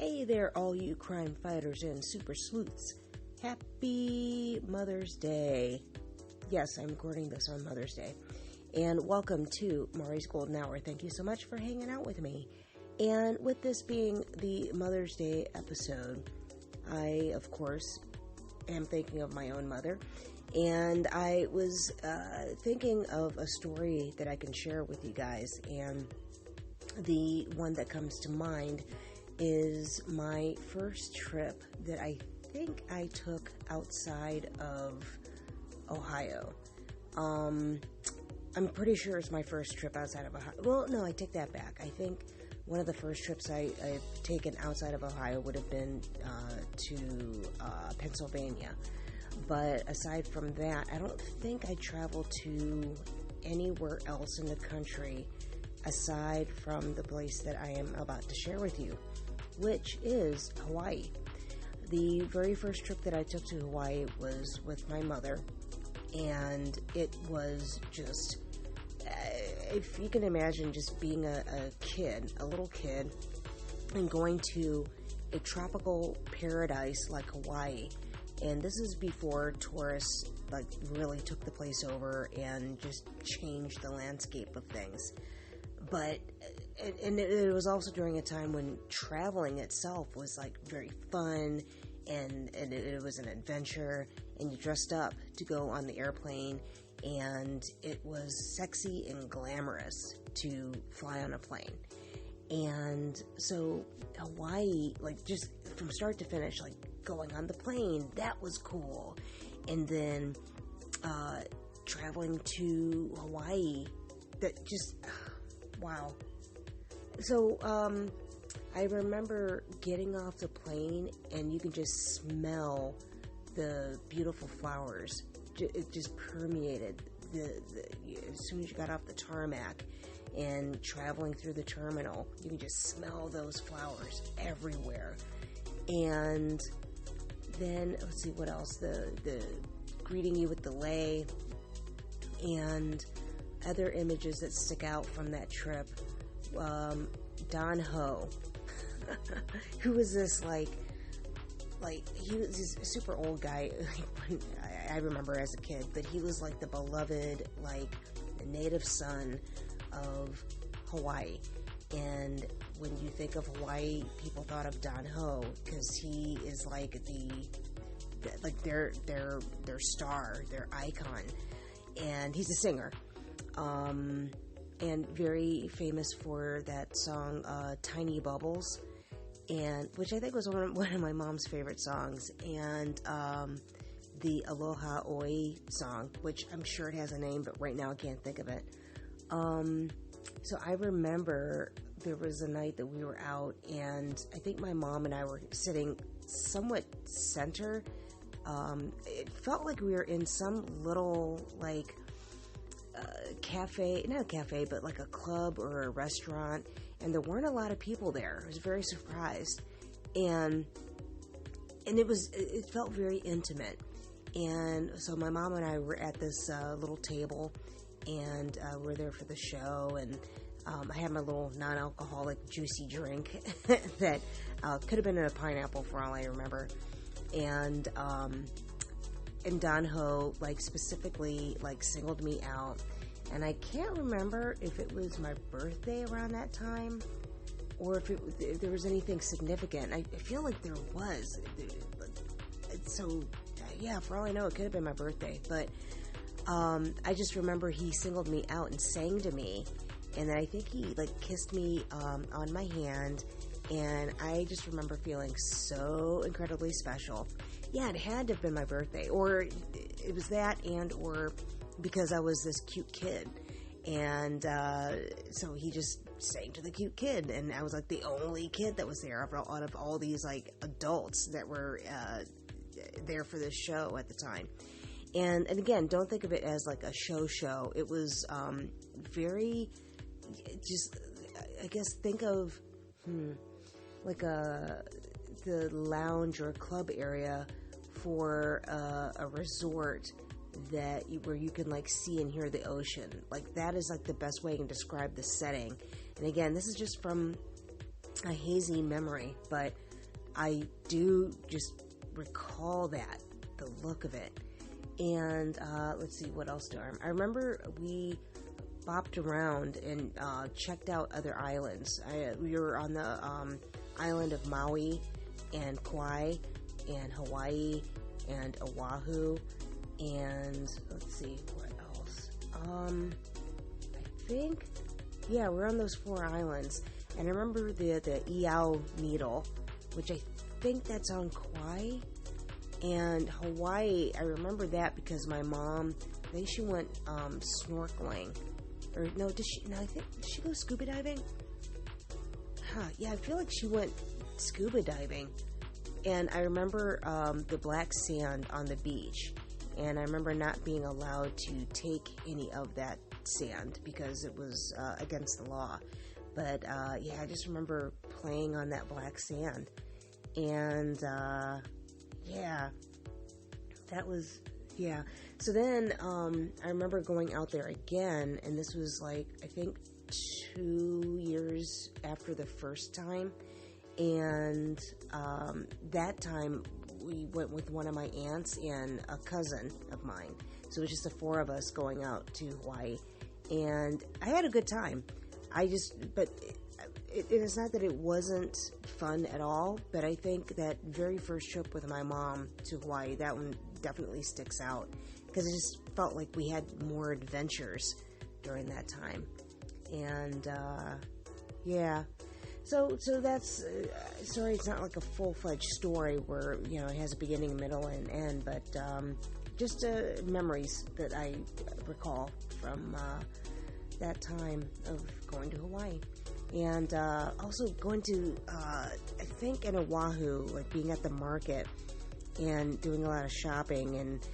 Hey there, all you crime fighters and super sleuths. Happy Mother's Day. Yes, I'm recording this on Mother's Day. And welcome to Maury's Golden Hour. Thank you so much for hanging out with me. And with this being the Mother's Day episode, I, of course, am thinking of my own mother. And I was thinking of a story that I can share with you guys. And the one that comes to mind is my first trip that I think I took outside of Ohio. I'm pretty sure it's my first trip outside of Ohio. Well, no, I take that back. I think one of the first trips I've taken outside of Ohio would have been to Pennsylvania. But aside from that, I don't think I traveled to anywhere else in the country aside from the place that I am about to share with you, which is Hawaii. The very first trip that I took to Hawaii was with my mother, and it was just, if you can imagine just being a little kid, and going to a tropical paradise like Hawaii. And this is before tourists really took the place over and just changed the landscape of things. But, and it was also during a time when traveling itself was very fun, and it was an adventure, and you dressed up to go on the airplane, and it was sexy and glamorous to fly on a plane. And so Hawaii, just from start to finish, going on the plane, that was cool. And then traveling to Hawaii, that just... wow. So, I remember getting off the plane, and you can just smell the beautiful flowers. It just permeated as soon as you got off the tarmac and traveling through the terminal, you can just smell those flowers everywhere. And then, let's see what else, the greeting you with the lei, and other images that stick out from that trip. Don Ho, who was this he was this super old guy. I remember as a kid, but he was the beloved, the native son of Hawaii. And when you think of Hawaii, people thought of Don Ho because he is their star, their icon, and he's a singer. And very famous for that song, Tiny Bubbles, and which I think was one of my mom's favorite songs, and the Aloha song, which I'm sure it has a name, but right now I can't think of it. So I remember there was a night that we were out, and I think my mom and I were sitting somewhat center. It felt like we were in some little, cafe, not a cafe, but a club or a restaurant, and there weren't a lot of people there. I was very surprised, and it felt very intimate. And so my mom and I were at this little table, and we're there for the show, and I had my little non-alcoholic juicy drink that could have been a pineapple for all I remember, and Don Ho specifically singled me out, and I can't remember if it was my birthday around that time or if there was anything significant. I feel like there was. So yeah, for all I know, it could have been my birthday, but I just remember he singled me out and sang to me, and then I think he kissed me on my hand, and I just remember feeling so incredibly special. Yeah, it had to have been my birthday, or it was that, or because I was this cute kid, and so he just sang to the cute kid, and I was the only kid that was there out of all these adults that were there for this show at the time. And again, don't think of it as a show. It was very, just, I guess, think of the lounge or club area for a resort where you can see and hear the ocean. That is the best way I can describe the setting. And again, this is just from a hazy memory, but I do just recall the look of it. And let's see, what else do I remember? We bopped around and checked out other islands. We were on the island of Maui and Kauai and Hawaii and Oahu, and let's see, what else? I think, yeah, we're on those 4 islands. And I remember the Iao needle, which I think that's on Kauai. And Hawaii, I remember that because my mom, I think she went snorkeling. Or no, did she go scuba diving? Yeah, I feel like she went scuba diving. And I remember the black sand on the beach. And I remember not being allowed to take any of that sand because it was against the law. But yeah, I just remember playing on that black sand. And yeah, that was, yeah. So then I remember going out there again, and this was like, I think 2 years after the first time. And that time we went with one of my aunts and a cousin of mine. So it was just the 4 of us going out to Hawaii. And I had a good time. But it's not that it wasn't fun at all, but I think that very first trip with my mom to Hawaii, that one definitely sticks out because it just felt like we had more adventures during that time. And yeah, so that's sorry, it's not like a full-fledged story where, you know, it has a beginning, middle, and end, but just memories that I recall from that time of going to Hawaii. And also going to, I think in Oahu, like being at the market and doing a lot of shopping. And,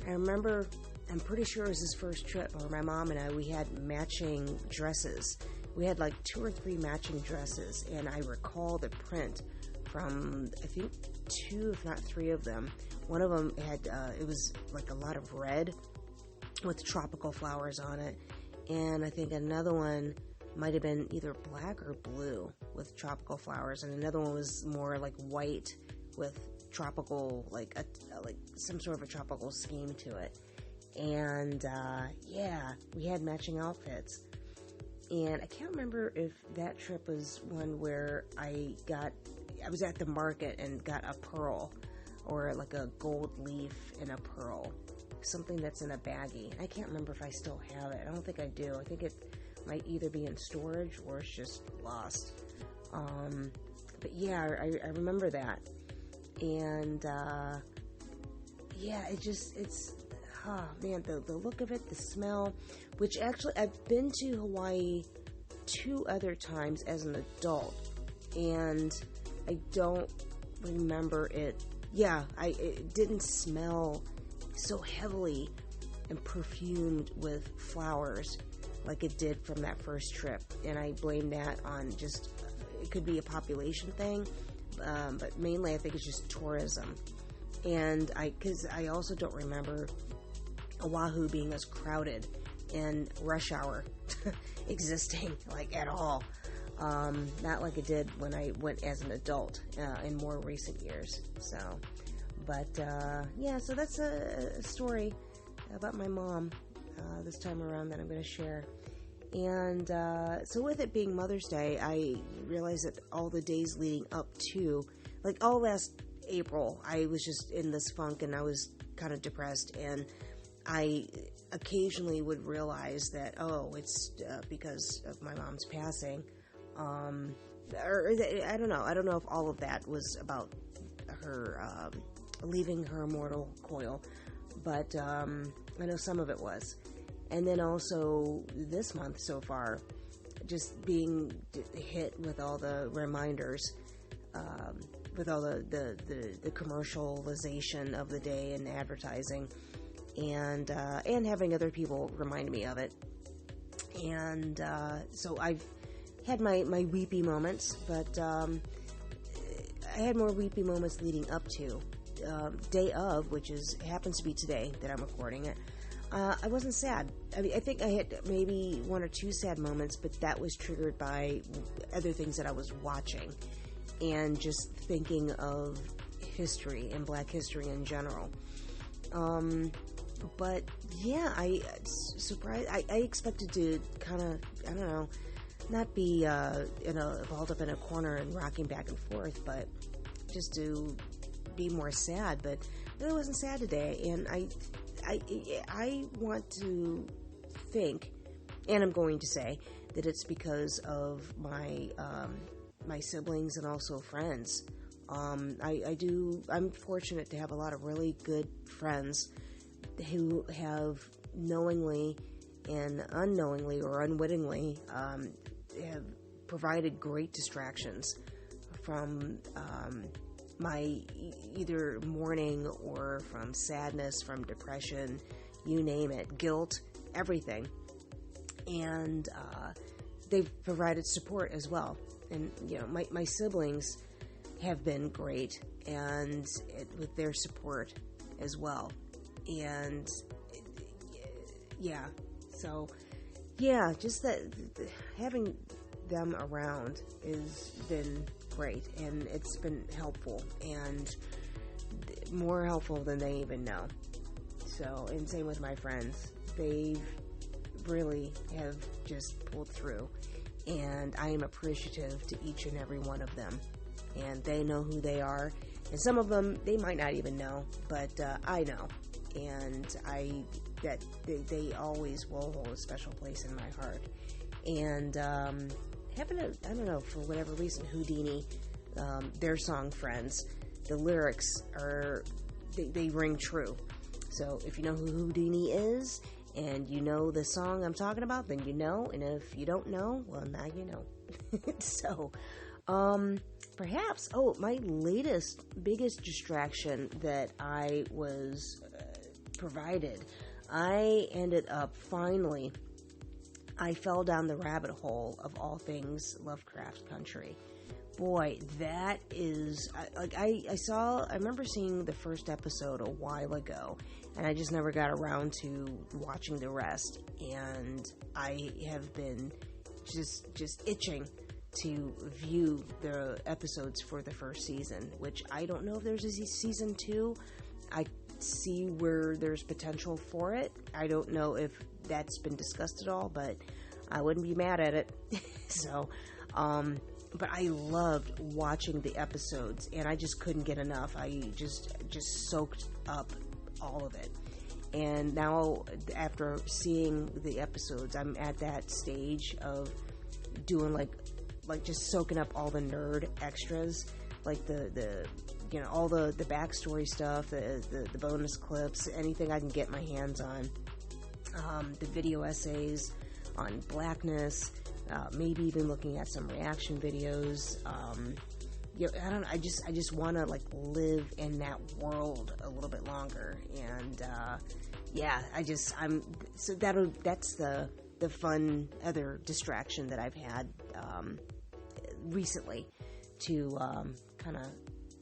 I remember, I'm pretty sure it was his first trip where my mom and I, we had matching dresses. We had like 2 or 3 matching dresses. And I recall the print from, I think, 2, if not 3 of them. One of them had, it was like a lot of red with tropical flowers on it. And I think another one might have been either black or blue with tropical flowers, and another one was more like white with tropical, like some sort of a tropical scheme to it. And yeah, we had matching outfits. And I can't remember if that trip was one where I was at the market and got a pearl, or like a gold leaf and a pearl. Something that's in a baggie. I can't remember if I still have it. I don't think I do. I think it might either be in storage or it's just lost. But yeah, I remember that. And yeah, man, the look of it, the smell, which actually I've been to Hawaii 2 other times as an adult, and I don't remember it. Yeah, it didn't smell so heavily and perfumed with flowers like it did from that first trip. And I blame that on just, it could be a population thing, but mainly I think it's just tourism. And because I also don't remember Oahu being as crowded and rush hour existing like at all. Not like it did when I went as an adult in more recent years. So, but yeah, so that's a story about my mom this time around that I'm going to share. And so with it being Mother's Day, I realized that all the days leading up to, like all last April, I was just in this funk and I was kind of depressed, and I occasionally would realize that, oh, it's because of my mom's passing. Or I don't know if all of that was about her leaving her mortal coil, but I know some of it was. And then also this month so far, just being hit with all the reminders, with all the commercialization of the day and advertising, and having other people remind me of it. And so I've had my weepy moments, but I had more weepy moments leading up to day of, which happens to be today that I'm recording it. I wasn't sad. I mean, I think I had maybe one or two sad moments, but that was triggered by other things that I was watching and just thinking of history and Black history in general. But yeah, I expected to kind of, I don't know, not be balled up in a corner and rocking back and forth, but just to be more sad. But I really wasn't sad today, and I want to think, and I'm going to say, that it's because of my my siblings and also friends. I'm fortunate to have a lot of really good friends who have knowingly and unknowingly or unwittingly have provided great distractions from my either mourning or from sadness, from depression, you name it, guilt, everything. And they've provided support as well. And, you know, my siblings have been great and with their support as well. And yeah, so yeah, just that having them around has been great, and it's been helpful and more helpful than they even know. So, and same with my friends, they really have just pulled through, and I am appreciative to each and every one of them, and they know who they are, and some of them they might not even know, but I know, and they always will hold a special place in my heart. And having a, I don't know, for whatever reason, Houdini, their song Friends, the lyrics are, they ring true. So if you know who Houdini is and you know the song I'm talking about, then you know, and if you don't know, well, now you know. So perhaps, my latest biggest distraction that I was provided, I ended up finally, I fell down the rabbit hole of all things Lovecraft Country. Boy, that is, I remember seeing the first episode a while ago, and I just never got around to watching the rest, and I have been just itching to view the episodes for the first season, which I don't know if there's a season 2. I see where there's potential for it. I don't know if that's been discussed at all, but I wouldn't be mad at it. So, but I loved watching the episodes, and I just couldn't get enough. I just soaked up all of it. And now, after seeing the episodes, I'm at that stage of doing like just soaking up all the nerd extras, like the you know, all the backstory stuff, the bonus clips, anything I can get my hands on, the video essays on Blackness, maybe even looking at some reaction videos. You know, I don't know, I just want to like live in that world a little bit longer, and yeah, that's the fun other distraction that I've had recently to kind of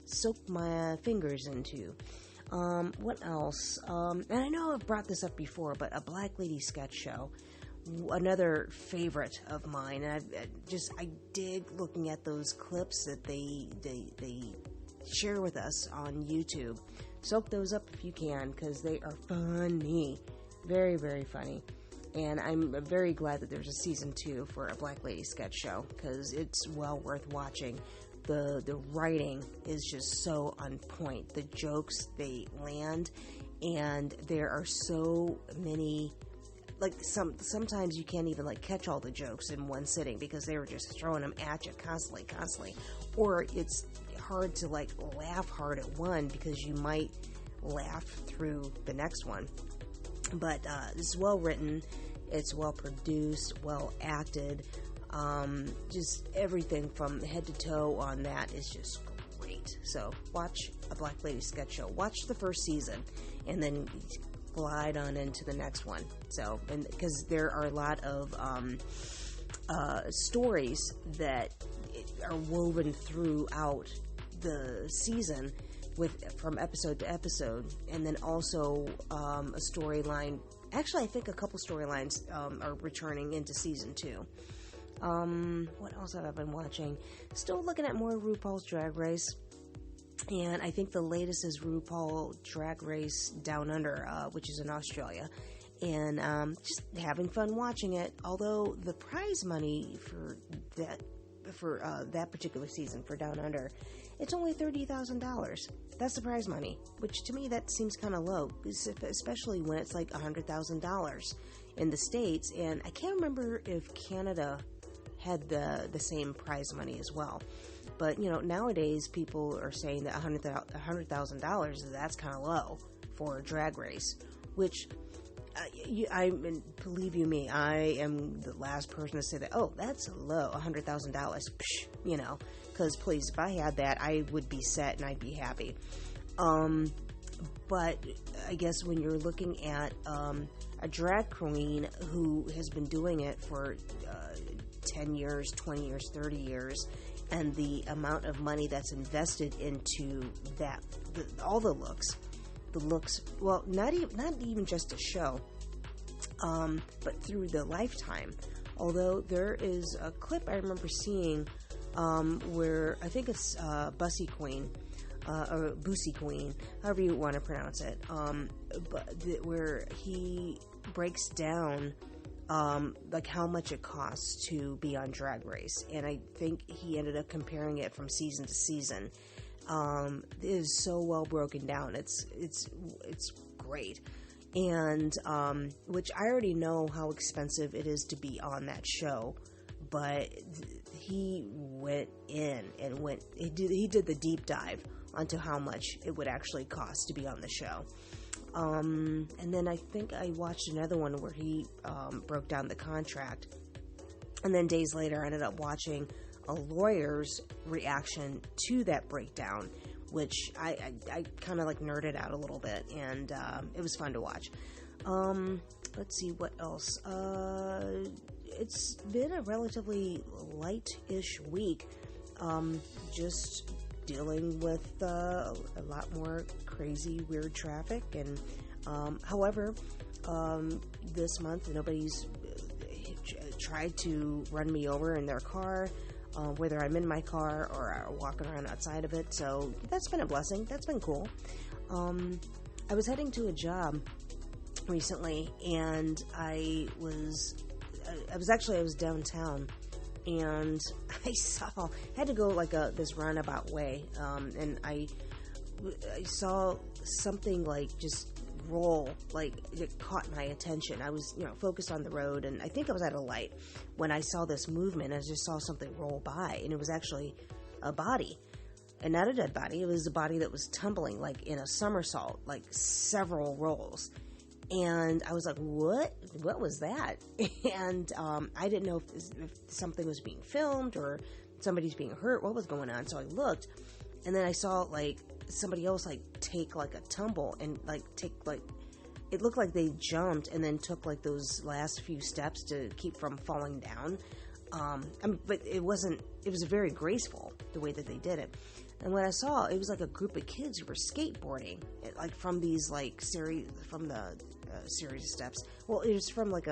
soak my fingers into. What else? And I know I've brought this up before, but a Black Lady sketch show, another favorite of mine. And I dig looking at those clips that they share with us on YouTube. Soak those up if you can, because they are funny, very, very funny. And I'm very glad that there's a season 2 for a Black Lady sketch show, because it's well worth watching. The writing is just so on point. The jokes, they land, and there are so many, like sometimes you can't even like catch all the jokes in one sitting because they were just throwing them at you constantly. Or it's hard to like laugh hard at one because you might laugh through the next one. But it's well written, it's well produced, well acted. Just everything from head to toe on that is just great. So watch a Black Lady sketch show. Watch the first season and then glide on into the next one. So, and because there are a lot of stories that are woven throughout the season from episode to episode, and then also a storyline Actually, I think a couple storylines are returning into season 2. What else have I been watching? Still looking at more RuPaul's Drag Race. And I think the latest is RuPaul Drag Race Down Under, which is in Australia. And just having fun watching it. Although the prize money for that particular season for Down Under, it's only $30,000. That's the prize money, which to me that seems kind of low, especially when it's like $100,000 in the States. And I can't remember if Canada had the same prize money as well. But, nowadays people are saying that $100,000, that's kind of low for a drag race, which, believe you me, I am the last person to say that, oh, that's low, $100,000, because please, if I had that, I would be set and I'd be happy. But I guess when you're looking at a drag queen who has been doing it for 10 years, 20 years, 30 years, and the amount of money that's invested into that, all the looks, well, not even just a show, but through the lifetime. Although there is a clip I remember seeing where I think it's Bussy Queen, or Boosie Queen, however you want to pronounce it, where he breaks down like how much it costs to be on Drag Race, and I think he ended up comparing it from season to season. It is so well broken down. It's great, and which I already know how expensive it is to be on that show, but he went in and he did the deep dive onto how much it would actually cost to be on the show. And then I think I watched another one where he broke down the contract, and then days later I ended up watching a lawyer's reaction to that breakdown, which I kind of like nerded out a little bit, and it was fun to watch. Let's see what else. It's been a relatively light-ish week, just dealing with a lot more crazy, weird traffic, and however, this month nobody's tried to run me over in their car, whether I'm in my car or walking around outside of it, so that's been a blessing. That's been cool. I was heading to a job recently, and I was downtown, and I had to go like this roundabout way, and I saw something like just roll, like it caught my attention. I was, focused on the road, and I think I was at a light when I saw this movement. I just saw something roll by, and it was actually a body, and not a dead body. It was a body that was tumbling like in a somersault, like several rolls. And I was like, what was that? And I didn't know if something was being filmed or somebody's being hurt, what was going on. So I looked, and then I saw like somebody else like take like a tumble and it looked like they jumped and then took like those last few steps to keep from falling down. But it was very graceful the way that they did it. And when I saw, it was like a group of kids who were skateboarding, like from these like series of steps. Well, it was from like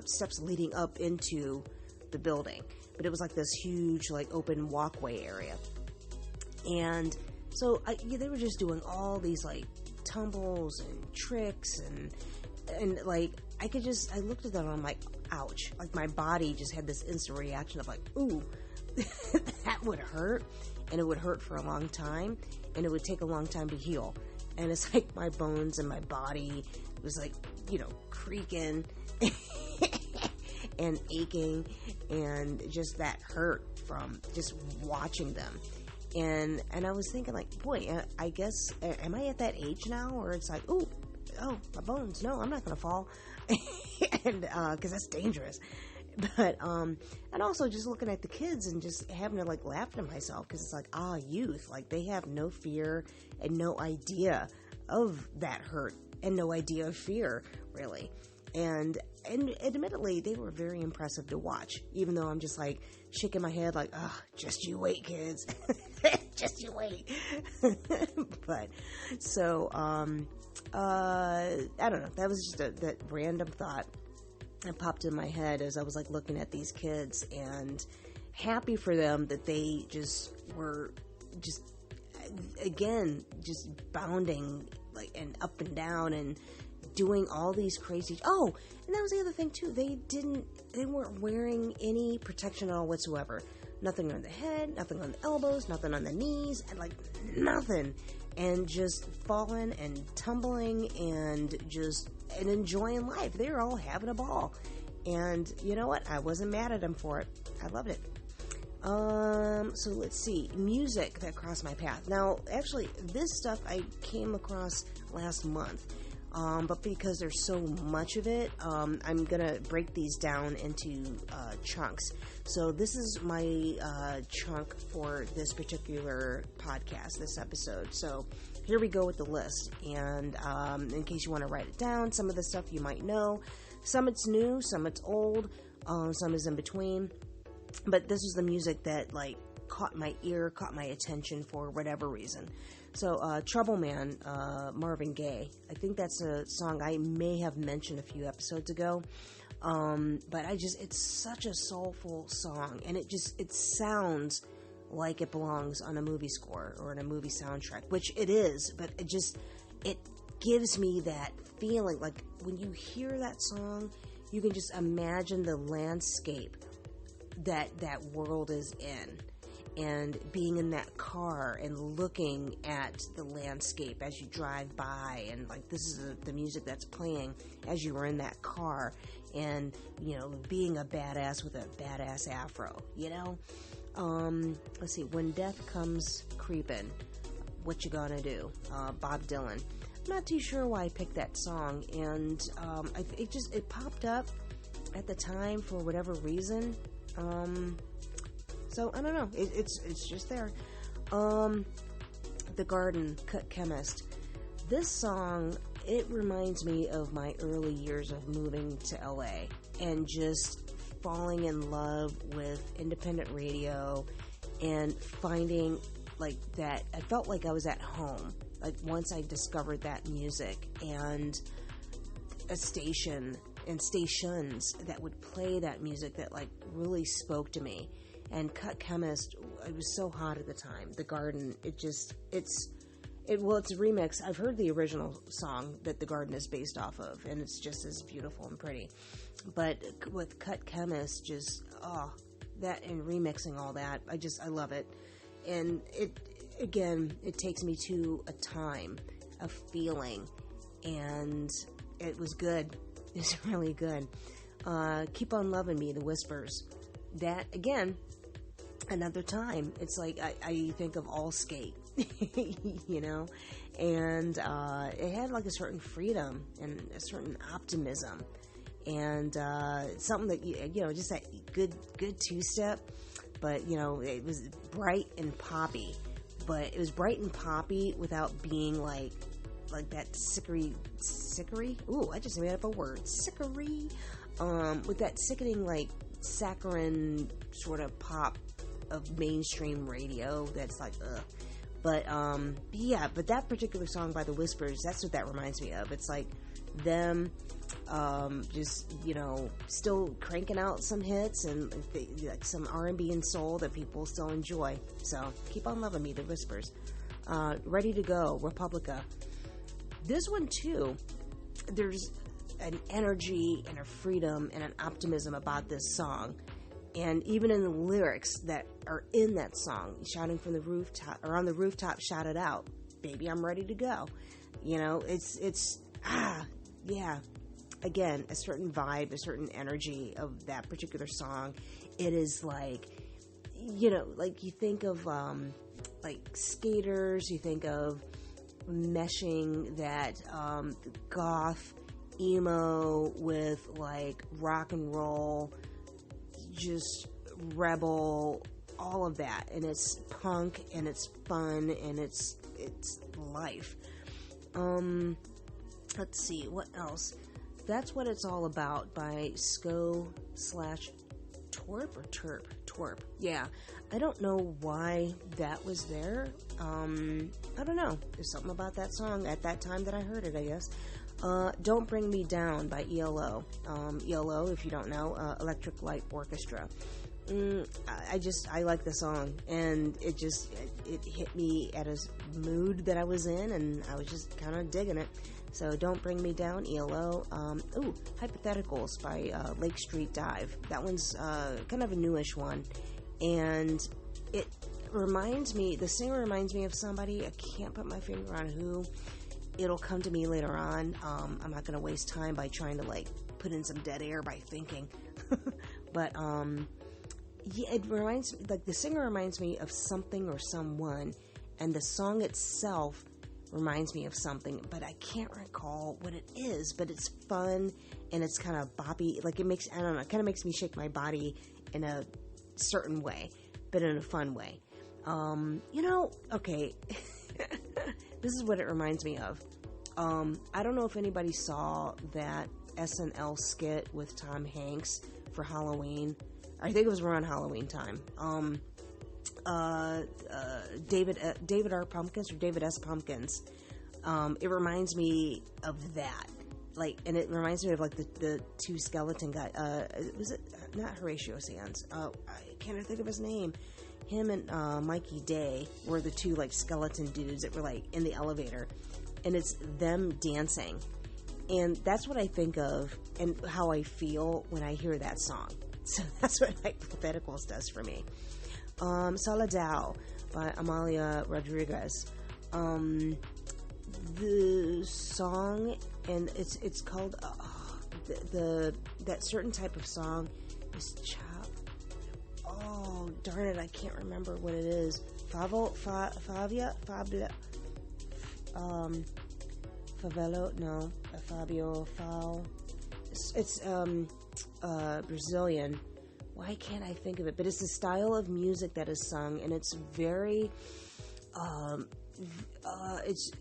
steps leading up into the building, but it was like this huge like open walkway area. And so they were just doing all these like tumbles and tricks and like I looked at them and I'm like, ouch! Like my body just had this instant reaction of like, ooh, that would hurt. And it would hurt for a long time, and it would take a long time to heal. And it's like my bones and my body was like, creaking and aching, and just that hurt from just watching them. And I was thinking like, boy, I guess, am I at that age now where it's like, oh, my bones, no, I'm not going to fall. And, cause that's dangerous. But, and also just looking at the kids and just having to like laugh to myself, because it's like, youth, like they have no fear and no idea of that hurt and no idea of fear, really. And admittedly, they were very impressive to watch, even though I'm just like shaking my head like, oh, just you wait, kids. Just you wait. But, so, I don't know. That was just that random thought that popped in my head as I was like looking at these kids, and happy for them that they just were just, again, just bounding like and up and down and doing all these crazy. Oh, and that was the other thing too. They weren't wearing any protection at all whatsoever. Nothing on the head, nothing on the elbows, nothing on the knees, and like nothing. And just falling and tumbling and enjoying life. They were all having a ball. And you know what? I wasn't mad at them for it. I loved it. So let's see. Music that crossed my path. Now, actually, this stuff I came across last month. But because there's so much of it, I'm gonna break these down into chunks. So this is my chunk for this particular podcast, this episode. So here we go with the list. And in case you want to write it down, some of the stuff you might know. Some it's new, some it's old, some is in between. But this is the music that like caught my ear, caught my attention for whatever reason. So, Trouble Man, Marvin Gaye. I think that's a song I may have mentioned a few episodes ago. But it's such a soulful song, and it sounds like it belongs on a movie score or in a movie soundtrack, which it is, but it gives me that feeling, like when you hear that song, you can just imagine the landscape that world is in. And being in that car and looking at the landscape as you drive by, and like this is the music that's playing as you were in that car, and you know, being a badass with a badass afro, you know. Let's see, When Death Comes Creeping, What You Gonna Do? Bob Dylan. I'm not too sure why I picked that song, and it popped up at the time for whatever reason. So, I don't know. It's just there. The Garden, Cut Chemist. This song, it reminds me of my early years of moving to LA and just falling in love with independent radio and finding like that. I felt like I was at home. Like once I discovered that music and a station and stations that would play that music that like really spoke to me. And Cut Chemist, it was so hot at the time. The Garden, it's a remix. I've heard the original song that The Garden is based off of, and it's just as beautiful and pretty. But with Cut Chemist, that and remixing all that, I love it. And it takes me to a time, a feeling, and it was good. It's really good. Keep on Loving Me, The Whispers. That, again, another time. It's like I think of All Skate, you know, and it had like a certain freedom and a certain optimism, and something that you know, just that good two-step. But you know, it was bright and poppy, but it was bright and poppy without being like that sickery. Ooh, I just made up a word, sickery. With that sickening like saccharine sort of pop of mainstream radio that's like ugh. But but that particular song by The Whispers, that's what that reminds me of. It's like them just, you know, still cranking out some hits and like some R&B and soul that people still enjoy. So Keep on Loving Me, The Whispers. Ready to Go, Republica. This one too, there's an energy and a freedom and an optimism about this song, and even in the lyrics that are in that song, shouting from the rooftop or on the rooftop, shout it out, baby, I'm ready to go. You know, again, a certain vibe, a certain energy of that particular song. It is like, you know, like you think of like skaters, you think of meshing that goth emo with like rock and roll, just rebel, all of that, and it's punk and it's fun and it's life. Let's see what else. That's What It's All About by Sko / Torp or Terp? Torp. Yeah. I don't know why that was there. I don't know. There's something about that song at that time that I heard it, I guess. Don't Bring Me Down by ELO. ELO, if you don't know, Electric Light Orchestra. I like the song, and it hit me at a mood that I was in, and I was just kind of digging it. So Don't Bring Me Down, ELO. Hypotheticals by Lake Street Dive. That one's kind of a newish one, and it reminds me, the singer reminds me of somebody. I can't put my finger on who. It'll come to me later on. I'm not going to waste time by trying to like put in some dead air by thinking. But yeah, it reminds me, like the singer reminds me of something or someone, and the song itself reminds me of something, but I can't recall what it is. But it's fun, and it's kind of boppy. Like it makes, I don't know, it kind of makes me shake my body in a certain way, but in a fun way. Okay. This is what it reminds me of. I don't know if anybody saw that SNL skit with Tom Hanks for Halloween. I think it was around Halloween time. David R. Pumpkins or David S. Pumpkins. It reminds me of that. Like, and it reminds me of like the two skeleton guys. Was it not Horatio Sands? I can't think of his name. Him and Mikey Day were the two like skeleton dudes that were like in the elevator, and it's them dancing, and that's what I think of and how I feel when I hear that song. So that's what Hypotheticals does for me. Soledad by Amalia Rodriguez. The song, and it's called that certain type of song is Chop. Oh, darn it, I can't remember what it is. Favelo, no, Fabio, Fal. It's Brazilian. Why can't I think of it? But it's the style of music that is sung, and it's very, it's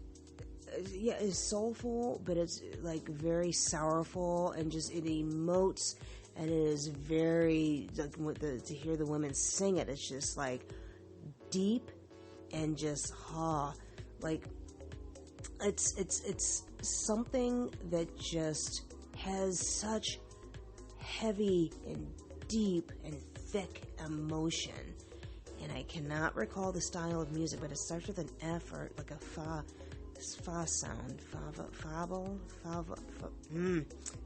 soulful, but it's like very sorrowful, and just it emotes. And it is very, like, to hear the women sing it, it's just, like, deep and just, like, it's something that just has such heavy and deep and thick emotion. And I cannot recall the style of music, but it starts with an F or, like, a fa sound.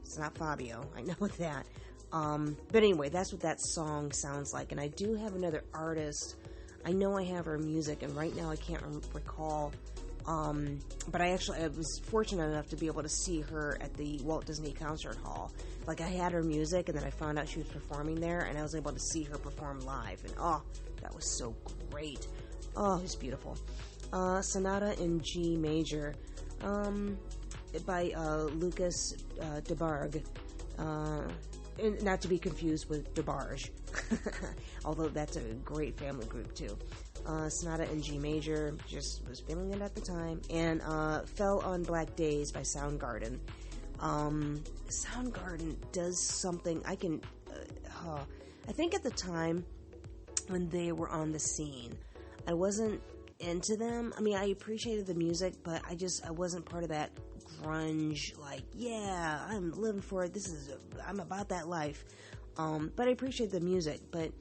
It's not Fabio. I know that. But anyway, that's what that song sounds like. And I do have another artist. I know I have her music, and right now I can't recall. But I was fortunate enough to be able to see her at the Walt Disney Concert Hall. Like, I had her music, and then I found out she was performing there, and I was able to see her perform live. And that was so great. Oh, it was beautiful. Sonata in G Major, by Lucas DeBarge. Not to be confused with DeBarge, although that's a great family group too. Sonata in G Major, just was feeling it at the time. And Fell on Black Days by Soundgarden. Soundgarden does something, I think at the time when they were on the scene, I wasn't into them. I mean, I appreciated the music, but I wasn't part of that grunge, like, yeah, I'm living for it, I'm about that life. But I appreciate the music. But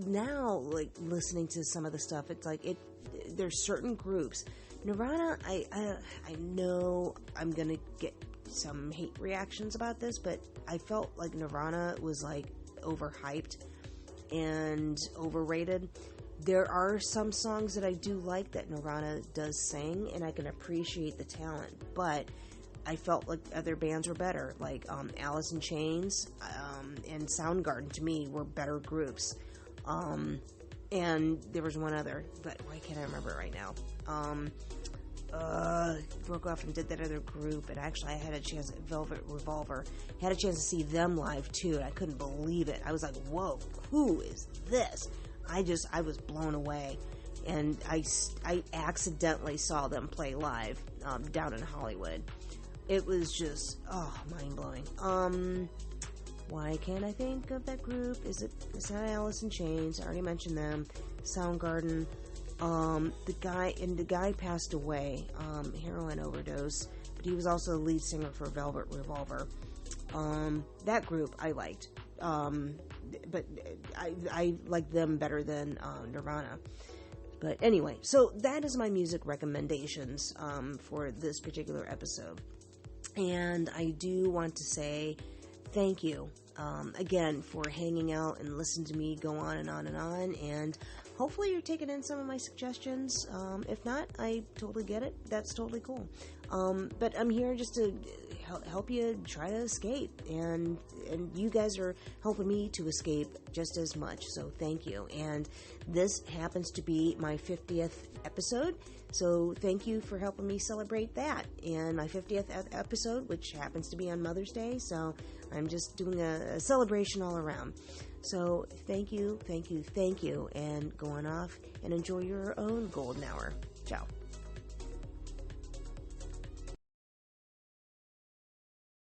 now, like, listening to some of the stuff, it's like, there's certain groups. Nirvana, I know I'm gonna get some hate reactions about this, but I felt like Nirvana was, like, overhyped and overrated. There are some songs that I do like that Nirvana does sing, and I can appreciate the talent, but I felt like other bands were better, like Alice in Chains and Soundgarden, to me, were better groups. And there was one other, but why can't I remember it right now? Broke off and did that other group, and actually I had a chance at Velvet Revolver. Had a chance to see them live, too, and I couldn't believe it. I was like, whoa, who is this? I was blown away, and I accidentally saw them play live down in Hollywood. it was just, mind-blowing. Why can't I think of that group? It's not Alice in Chains. I already mentioned them. Soundgarden. The guy passed away, heroin overdose, but he was also the lead singer for Velvet Revolver. That group I liked, but I like them better than Nirvana. But anyway, so that is my music recommendations for this particular episode. And I do want to say thank you again for hanging out and listening to me go on and on and on. And hopefully you're taking in some of my suggestions. If not, I totally get it. That's totally cool. But I'm here just to help you try to escape. And you guys are helping me to escape just as much. So thank you. And this happens to be my 50th episode. So thank you for helping me celebrate that. And my 50th episode, which happens to be on Mother's Day. So I'm just doing a celebration all around. So thank you, and go on off and enjoy your own golden hour. Ciao.